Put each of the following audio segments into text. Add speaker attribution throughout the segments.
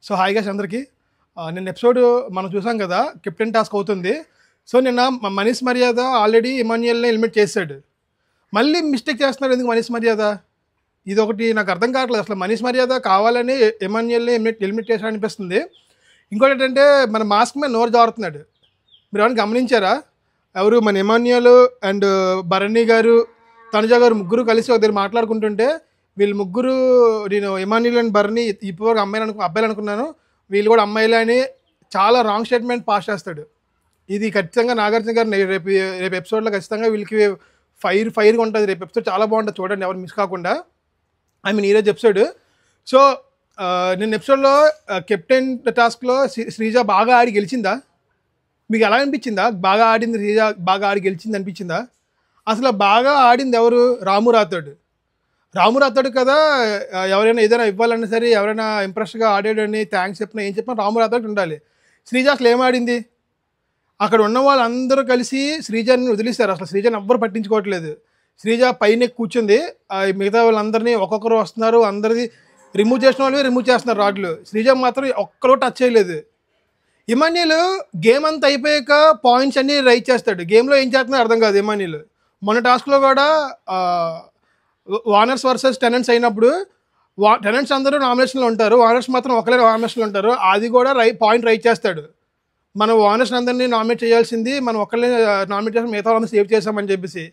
Speaker 1: So hi guys అందరికీ నిన్న episode మనం చూసాం కదా, కెప్టెన్ టాస్క్ అవుతుంది. సో నిన్న మనీష్ మర్యాద ఆల్రెడీ ఇమాన్యుయల్ని ఎలిమినేట్ చేశాడు. మళ్ళీ మిస్టేక్ చేస్తున్నాడు ఎందుకు మనీష్ మర్యాద? ఇది ఒకటి నాకు అర్థం కావట్లేదు. అసలు మనీష్ మర్యాద కావాలని ఇమాన్యుయల్ని ఎలిమినేట్ చేశాడు అనిపిస్తుంది. ఇంకోటి ఏంటంటే మన మాస్క్ మీద నోరు జారుతున్నాడు. మీరు ఏమైనా గమనించారా? ఎవరు మన ఇమాన్యుయల్ అండ్ భరణి గారు, తనుజ గారు ముగ్గురు కలిసి ఒక దగ్గర మాట్లాడుకుంటుంటే వీళ్ళు ముగ్గురు, నేను ఇమాన్యుయల్ అండ్ భరణి ఇప్పుడు అబ్బాయిలు అనుకున్నాను, వీళ్ళు కూడా అమ్మాయిలే అని చాలా రాంగ్ స్టేట్మెంట్ పాస్ చేస్తాడు. ఇది ఖచ్చితంగా నాగార్జున గారు రేపు ఎపిసోడ్లో ఖచ్చితంగా వీళ్ళకి ఫైర్గా ఉంటుంది. రేపు ఎపిసోడ్ చాలా బాగుంటుంది, చూడండి ఎవరు మిస్ కాకుండా. ఈరోజు ఎపిసోడ్. సో నిన్న ఎపిసోడ్లో కెప్టెన్ టాస్క్లో శ్రీజ బాగా ఆడి గెలిచిందా? మీకు ఎలా అనిపించిందా? బాగా ఆడింది శ్రీజ, బాగా ఆడి గెలిచింది అనిపించిందా? అసలు బాగా ఆడింది ఎవరు? రాము రాథోడ్ కదా. ఎవరైనా ఏదైనా ఇవ్వాలన్నా సరే, ఎవరైనా ఇంప్రెస్గా ఆడాడని థ్యాంక్స్ చెప్పినా ఏం చెప్పినా రాము రాథోడ్ ఉండాలి. శ్రీజ అసలు ఏమాడింది? అక్కడ ఉన్న వాళ్ళందరూ కలిసి శ్రీజని వదిలేస్తారు. అసలు శ్రీజని ఎవ్వరు పట్టించుకోవట్లేదు. శ్రీజ పైన కూర్చుంది, మిగతా వాళ్ళందరినీ ఒక్కొక్కరు వస్తున్నారు, అందరిది రిమూవ్ చేసిన వాళ్ళు రిమూవ్ చేస్తున్నారు రాడ్లు. శ్రీజ మాత్రం ఒక్కరో టచ్ చేయలేదు. ఇమాన్యుయల్ గేమ్ అంతా అయిపోయాక పాయింట్స్ అన్నీ రైట్ చేస్తాడు. గేమ్లో ఏం చేస్తున్నారో అర్థం కాదు ఇమాన్యుయల్. మొన్న టాస్క్లో కూడా వార్నర్స్ వర్సెస్ టెనెంట్స్ అయినప్పుడు టెనెంట్స్ అందరూ నామినేషన్లో ఉంటారు, వార్నర్స్ మాత్రం ఒకరే నామినేషన్లో ఉంటారు. అది కూడా పాయింట్ రైట్ చేస్తాడు. మనం వార్నర్స్ అందరినీ నామినేట్ చేయాల్సింది, మనం ఒకరిని నామినేట్ చేసి మిగతా వాళ్ళని సేవ్ చేసామని చెప్పేసి.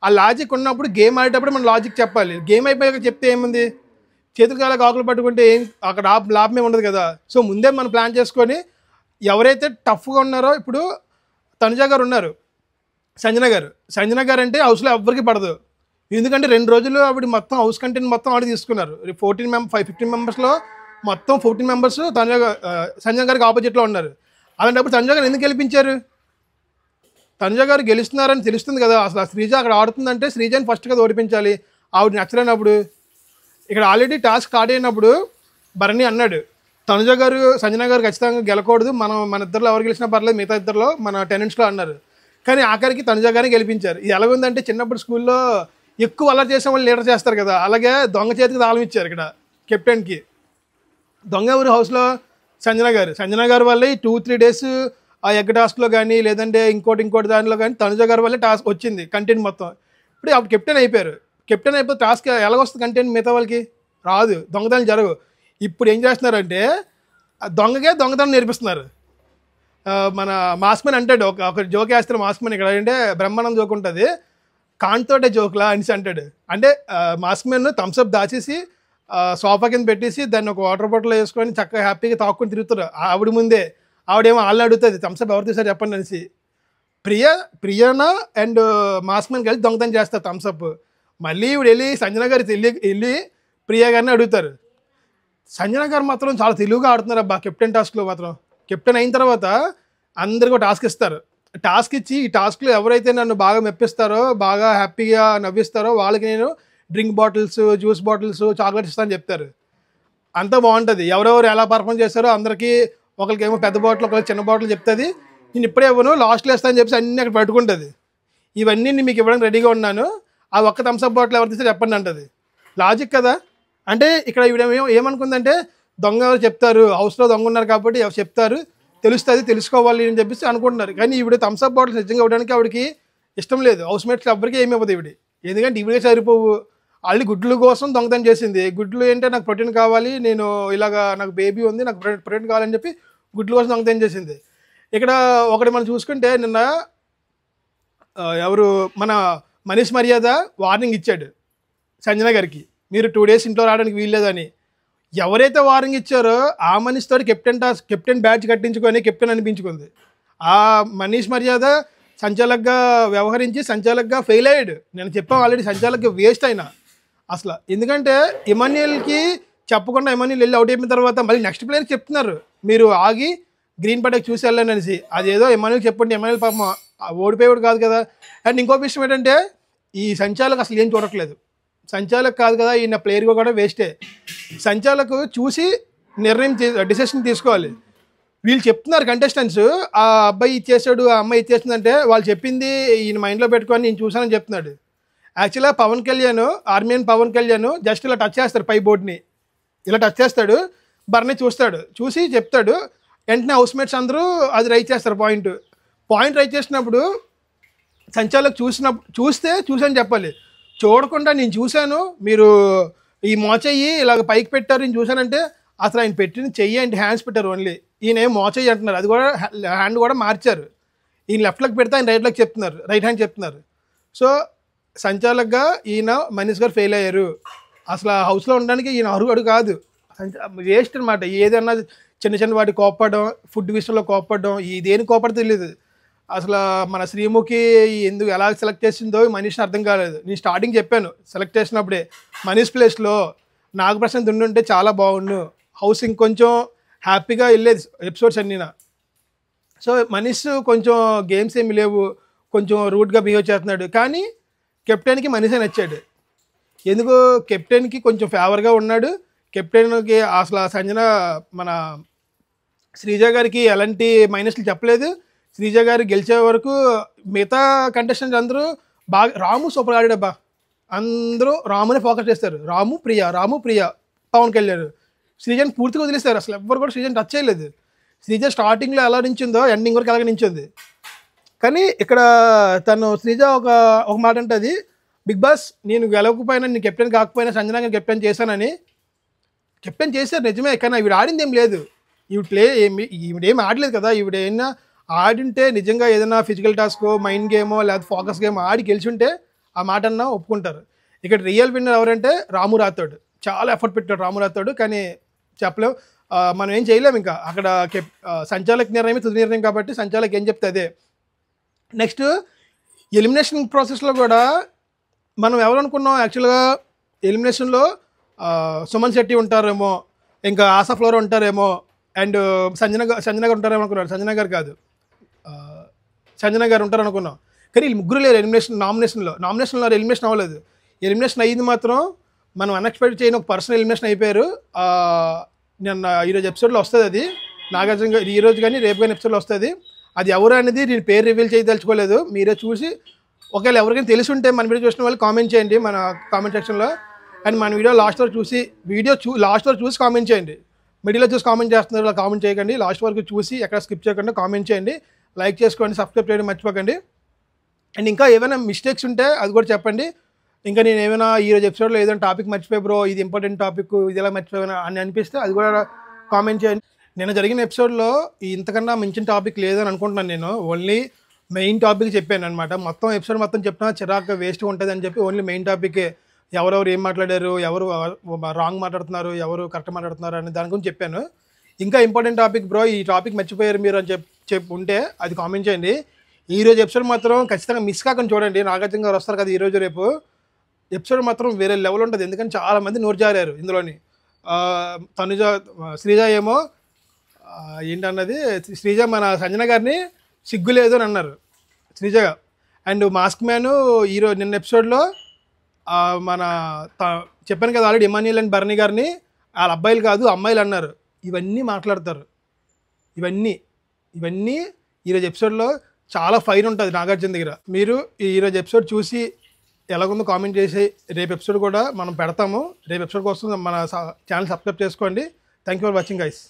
Speaker 1: ఆ లాజిక్ ఉన్నప్పుడు గేమ్ ఆడేటప్పుడు మనం లాజిక్ చెప్పాలి. గేమ్ అయిపోయాక చెప్తే ఏముంది? చేతులు కాల కాకులు పట్టుకుంటే ఏం అక్కడ లాభమే ఉండదు కదా. సో ముందే మనం ప్లాన్ చేసుకొని ఎవరైతే టఫ్గా ఉన్నారో, ఇప్పుడు తనుజ గారు ఉన్నారు, సంజన గారు అంటే హౌస్లో ఎవ్వరికి పడదు. ఎందుకంటే 2 రోజులు ఆవిడ మొత్తం హౌస్ కంటెంట్ మొత్తం ఆవిడ తీసుకున్నారు. 15 మెంబర్స్లో మొత్తం 14 మెంబర్స్ సంజన గారికి ఆపోజిట్లో ఉన్నారు. అలాంటప్పుడు తనుజ గారు ఎందుకు గెలిపించారు? తనుజ గారు గెలుస్తున్నారని తెలుస్తుంది కదా. అసలు శ్రీజ అక్కడ ఆడుతుందంటే శ్రీజని ఫస్ట్ కదా ఓడిపించాలి. ఆవిడ నచ్చలేనప్పుడు, ఇక్కడ ఆల్రెడీ టాస్క్ స్టార్ట్ అయినప్పుడు భరణి అన్నాడు, తనుజ గారు సంజన గారు ఖచ్చితంగా గెలకూడదు, మన ఇద్దరిలో ఎవరు గెలిచినా పర్లేదు, మిగతా ఇద్దరిలో మన టెనెంట్స్లో అన్నారు. కానీ ఆఖరికి తనుజ గారిని గెలిపించారు. ఇది ఎలాగుందంటే చిన్నప్పుడు స్కూల్లో ఎక్కువ అల్లరి చేసే వాళ్ళు లీడర్ చేస్తారు కదా, అలాగే దొంగ చేతికి తాళం ఇచ్చారు ఇక్కడ కెప్టెన్కి. దొంగ ఎవరు హౌస్లో? సంజన గారు వల్లే 2-3 డేస్ ఆ ఎగ్ టాస్క్లో కానీ, లేదంటే ఇంకోటి దానిలో కానీ తనుజ గారి వల్లే టాస్క్ వచ్చింది కంటెంట్ మొత్తం. ఇప్పుడు అప్పుడు కెప్టెన్ అయిపోయారు. కెప్టెన్ అయిపోతే టాస్క్ ఎలాగొస్తుంది కంటెంట్ మిగతా వాళ్ళకి? రాదు, దొంగతనం జరగవు. ఇప్పుడు ఏం చేస్తున్నారంటే దొంగకే దొంగతనం నేర్పిస్తున్నారు. మన మాస్మెన్ అంటాడు, ఒక జోక్ వేస్తారు మాస్మెన్ ఇక్కడ, అంటే బ్రహ్మానందం జోక్ ఉంటుంది, కాంతోటే జోక్లా అనేసి అంటాడు. అంటే మాస్మెన్ థమ్స్అప్ దాచేసి సోఫా కింద పెట్టేసి దాన్ని ఒక వాటర్ బాటిల్ వేసుకొని చక్కగా హ్యాపీగా తాక్కుని తిరుగుతారు. ఆవిడ ముందే ఆవిడేమో వాళ్ళని అడుగుతుంది, థమ్స్అప్ ఎవరు తీసారు చెప్పండి అనేసి. ప్రియానా అండ్ మాస్మెన్ కలిసి దొంగతనం చేస్తారు థమ్స్అప్. మళ్ళీ ఇవిడు వెళ్ళి సంజన గారి వెళ్ళి ప్రియా గారిని అడుగుతారు. సంజన గారు మాత్రం చాలా తెలుగుగా ఆడుతున్నారు అబ్బా కెప్టెన్ టాస్క్లో మాత్రం. కెప్టెన్ అయిన తర్వాత అందరికీ ఒక టాస్క్ ఇస్తారు. టాస్క్ ఇచ్చి ఈ టాస్క్లో ఎవరైతే నన్ను బాగా మెప్పిస్తారో, బాగా హ్యాపీగా నవ్విస్తారో వాళ్ళకి నేను drink bottles, juice bottles, chocolates ఇస్తానని చెప్తారు. అంతా బాగుంటుంది. ఎవరెవరు ఎలా పర్ఫామ్ చేస్తారో అందరికీ, ఒకరికేమో పెద్ద బాటిల్, ఒకరికి చిన్న బాటిల్ చెప్తుంది. నేను ఇప్పుడే ఇవ్వను, లాస్ట్లో వేస్తానని చెప్పేసి అన్నీ అక్కడ పెట్టుకుంటుంది. ఇవన్నీ నేను మీకు ఇవ్వడానికి రెడీగా ఉన్నాను, ఆ ఒక్క థమ్స్అప్ బాటిల్ ఎవరు తీస్తే చెప్పండి అంటుంది. లాజిక్ కదా. అంటే ఇక్కడ ఏమనుకుందంటే దొంగ ఎవరు చెప్తారు, హౌస్లో దొంగ ఉన్నారు కాబట్టి ఎవరు చెప్తారు, తెలుసుకోవాలి అని చెప్పేసి అనుకుంటున్నారు. కానీ ఈవిడ థమ్స్అప్ బాటిల్స్ నిజంగా ఇవ్వడానికి ఆవిడకి ఇష్టం లేదు. హౌస్ మేట్స్ ఎవరికి ఏమి ఇవ్వదు ఈవిడ. ఎందుకంటే ఈవిడే సరిపోవు. ఆల్రెడీ గుడ్ల కోసం దొంగతనం చేసింది. గుడ్లు ఏంటంటే నాకు ప్రోటీన్ కావాలి, నేను ఇలాగా నాకు బేబీ ఉంది, నాకు ప్రోటీన్ కావాలని చెప్పి గుడ్ల కోసం దొంగతనం చేసింది. ఇక్కడ ఒకటి మనం చూసుకుంటే నిన్న ఎవరు మన మనీష్ మర్యాద వార్నింగ్ ఇచ్చాడు సంజన గారికి, మీరు 2 డేస్ ఇంట్లో రావడానికి వీల్లేదని. ఎవరైతే వార్నింగ్ ఇచ్చారో ఆ మనిషితో కెప్టెన్ బ్యాడ్జ్ కట్టించుకొని కెప్టెన్ అనిపించుకుంది. ఆ మనీష్ మర్యాద సంచాలకుగా వ్యవహరించి సంచాలకుగా ఫెయిల్ అయ్యాడు. నేను చెప్పాను ఆల్రెడీ, సంచాలకుగా వేస్ట్ అయినా అసలు. ఎందుకంటే ఇమాన్యుయల్కి చెప్పకుండా ఇమాన్యుయల్ వెళ్ళి అవుట్ అయిపోయిన తర్వాత మళ్ళీ నెక్స్ట్ ప్లేయర్కి చెప్తున్నారు, మీరు ఆగి గ్రీన్ పటాక్ చూసి వెళ్ళండి అనేసి. అదేదో ఇమాన్యుయల్ చెప్పండి, ఇమాన్యుయల్ పాపం ఓడిపోయేవాడు కాదు కదా. అండ్ ఇంకో విషయం ఏంటంటే ఈ సంచాలకు అసలు ఏం చూడట్లేదు. సంచాలకు కాదు కదా, ఈయన ప్లేయర్గా కూడా వేస్టే. సంచాలకు చూసి డిసిషన్ తీసుకోవాలి. వీళ్ళు చెప్తున్నారు కంటెస్టెంట్స్, ఆ అబ్బాయి ఇచ్చేసాడు, ఆ అమ్మాయి ఇచ్చేసిందంటే వాళ్ళు చెప్పింది ఈయన మైండ్లో పెట్టుకొని నేను చూసానని చెప్తున్నాడు. యాక్చువల్గా పవన్ కళ్యాణ్, ఆర్మీఎన్ పవన్ కళ్యాణ్ జస్ట్ ఇలా టచ్ చేస్తారు, పై బోర్డ్ని ఇలా టచ్ చేస్తాడు. బర్నీ చూస్తాడు, చూసి చెప్తాడు. వెంటనే హౌస్మేట్స్ అందరూ అది రైట్ చేస్తారు. పాయింట్ రైట్ చేసినప్పుడు సంచాలకు చూసాను చెప్పాలి. చూడకుండా నేను చూశాను, మీరు ఈ మోచెయ్యి ఇలాగ పైకి పెట్టారు నేను చూశానంటే అసలు ఆయన పెట్టిన చెయ్యి అంటే హ్యాండ్స్ పెట్టారు ఓన్లీ. ఈయన ఏం మోచెయ్యి అంటున్నారు, అది కూడా హ్యాండ్ కూడా మార్చారు. ఈయన లెఫ్ట్లోకి పెడితే ఆయన రైట్లోకి చెప్తున్నారు, రైట్ హ్యాండ్ చెప్తున్నారు. సో సంచాలకుగా ఈయన మనీష్ గారు ఫెయిల్ అయ్యారు. అసలు హౌస్లో ఉండడానికి ఈయన అర్హుడు కాదు, వేస్ట్ అనమాట. ఏదన్నా చిన్న చిన్న వాటి కోప్పడడం, ఫుడ్ విషయంలో కోప్పడడం, ఈ దేని కోపడ తెలియదు. అసలు మన శ్రీముఖి ఎందుకు ఎలా సెలెక్ట్ చేసిందో మనీష్ని అర్థం కాలేదు. నేను స్టార్టింగ్ చెప్పాను సెలెక్ట్ చేసినప్పుడే, మనీష్ ప్లేస్లో నాగప్రసాద్ ఉండుంటే చాలా బాగుండు, హౌస్ ఇంకొంచెం హ్యాపీగా వెళ్ళేది ఎపిసోడ్స్ అన్నీనా. సో మనీష్ కొంచెం గేమ్స్ ఏమి లేవు, కొంచెం రూట్గా బిహేవ్ చేస్తున్నాడు. కానీ కెప్టెన్కి మనీషే నచ్చాడు. ఎందుకు కెప్టెన్కి కొంచెం ఫేవర్గా ఉన్నాడు. కెప్టెన్కి అసలు సంజన మన శ్రీజ గారికి ఎలాంటి మైనస్లు చెప్పలేదు. శ్రీజ గారు గెలిచే వరకు మిగతా కంటెస్టెంట్స్ అందరూ బాగా, రాము సూపర్ ఆడాడబ్బా, అందరూ రామునే ఫోకస్ చేస్తారు. రాము ప్రియ పవన్ కళ్యాణ్. శ్రీజని పూర్తిగా వదిలేస్తారు, అసలు ఎవ్వరు కూడా శ్రీజని టచ్ చేయలేదు. శ్రీజ స్టార్టింగ్లో ఎలా నించిందో ఎండింగ్ వరకు అలాగే నించింది. కానీ ఇక్కడ తను శ్రీజ ఒక మాట ఉంటుంది, బిగ్ బాస్ నేను గెలవకపోయినా, నేను కెప్టెన్ కాకపోయినా సంజన గారిని కెప్టెన్ చేశానని. కెప్టెన్ చేశారు నిజమే, కానీ ఈవిడ ఆడింది ఏం లేదు. ఈవిడేం ఆడలేదు కదా. ఈవిడేమైనా ఆడింటే నిజంగా ఏదైనా ఫిజికల్ టాస్క్, మైండ్ గేమో లేకపోతే ఫోకస్ గేమ్ ఆడి గెలిచుంటే ఆ మాట అన్నా ఒప్పుకుంటారు. ఇక్కడ రియల్ విన్నర్ ఎవరంటే రాము రాథోడ్. చాలా ఎఫర్ట్ పెట్టాడు రాము రాథోడ్, కానీ చెప్పలేం, మనం ఏం చేయలేము. ఇంకా అక్కడ సంచాలక నిర్ణయమే తుది నిర్ణయం కాబట్టి సంచాలక్ ఏం చెప్తే అదే. నెక్స్ట్ ఎలిమినేషన్ ప్రాసెస్లో కూడా మనం ఎవరనుకున్నాం, యాక్చువల్గా ఎలిమినేషన్లో సుమన్ శెట్టి ఉంటారేమో, ఇంకా ఆశా ఫ్లోర్ ఉంటారేమో, అండ్ సంజన గారు ఉంటారేమో అనుకున్నారు. సంజన గారు కాదు, సంజన గారు ఉంటారు అనుకున్నాం. కానీ వీళ్ళు ముగ్గురు లేరు నామినేషన్లో ఎలిమినేషన్ అవ్వలేదు. ఎలిమినేషన్ అయ్యింది మాత్రం మనం అన్ఎక్స్పెక్ట్ చేయని ఒక పర్సన్ ఎలిమినేషన్ అయిపోయారు. నిన్న ఈరోజు ఎపిసోడ్లో వస్తుంది అది, నాగార్జున గారు ఈరోజు కానీ రేపు కానీ ఎపిసోడ్లో వస్తుంది. అది ఎవరు అనేది నేను పేరు రివీల్ చేయదలుచుకోలేదు, మీరే చూసి ఒకవేళ ఎవరికైనా తెలిసి ఉంటే మన వీడియో చూసిన వాళ్ళు కామెంట్ చేయండి మన కామెంట్ సెక్షన్లో. అండ్ మన వీడియో లాస్ట్ వరకు చూసి కామెంట్ చేయండి. మిడిల్లో చూసి కామెంట్ చేస్తున్నారు, అలా కామెంట్ చేయకండి. లాస్ట్ వరకు చూసి ఎక్కడ స్కిప్ చేయకుండా కామెంట్ చేయండి, లైక్ చేసుకోండి, సబ్స్క్రైబ్ చేయడం మర్చిపోకండి. అండ్ ఇంకా ఏమైనా మిస్టేక్స్ ఉంటే అది కూడా చెప్పండి. ఇంకా నేను ఏమైనా ఈరోజు ఎపిసోడ్లో ఏదైనా టాపిక్ మర్చిపోయి బ్రో ఇది ఇంపార్టెంట్ టాపిక్ ఇది ఎలా మర్చిపోయినా అని అనిపిస్తే అది కూడా కామెంట్ చేయండి. నేను జరిగిన ఎపిసోడ్లో ఇంతకన్నా మించిన టాపిక్ లేదని అనుకుంటున్నాను. నేను ఓన్లీ మెయిన్ టాపిక్ చెప్పాను అనమాట. మొత్తం ఎపిసోడ్ మొత్తం చెప్పినా చిరాకు వేస్ట్ ఉంటుంది అని చెప్పి ఓన్లీ మెయిన్ టాపికే, ఎవరెవరు ఏం మాట్లాడారు, ఎవరు రాంగ్ మాట్లాడుతున్నారు, ఎవరు కరెక్ట్ మాట్లాడుతున్నారు అని దాని గురించి చెప్పాను. ఇంకా ఇంపార్టెంట్ టాపిక్ బ్రో ఈ టాపిక్ మర్చిపోయారు మీరు అని చెప్పి ఉంటే అది కామెంట్ చేయండి. ఈరోజు ఎపిసోడ్ మాత్రం ఖచ్చితంగా మిస్ కాకుండా చూడండి. నాగార్జున గారు వస్తారు కదా ఈరోజు రేపు, ఎపిసోడ్ మాత్రం వేరే లెవెల్ ఉంటుంది. ఎందుకంటే చాలామంది నోరు జారారు ఇందులోని. శ్రీజ ఏమో ఏంటన్నది, శ్రీజ మన సంజన గారిని సిగ్గు లేదు అని అన్నారు శ్రీజగా. అండ్ మాస్క్ మ్యాన్ ఈరోజు నిన్న ఎపిసోడ్లో మన చెప్పాను కదా ఆల్రెడీ ఇమాన్యుయల్ అండ్ బర్నీ గారిని వాళ్ళ అబ్బాయిలు కాదు అమ్మాయిలు అన్నారు. ఇవన్నీ మాట్లాడతారు, ఇవన్నీ ఈరోజు ఎపిసోడ్లో చాలా ఫైన్ ఉంటుంది నాగార్జున దగ్గర. మీరు ఈరోజు ఎపిసోడ్ చూసి ఎలాగుందో కామెంట్ చేసి రేపు ఎపిసోడ్ కూడా మనం పెడతాము. రేపు ఎపిసోడ్ కోసం మన ఛానల్ సబ్స్క్రైబ్ చేసుకోండి. Thank you for watching guys.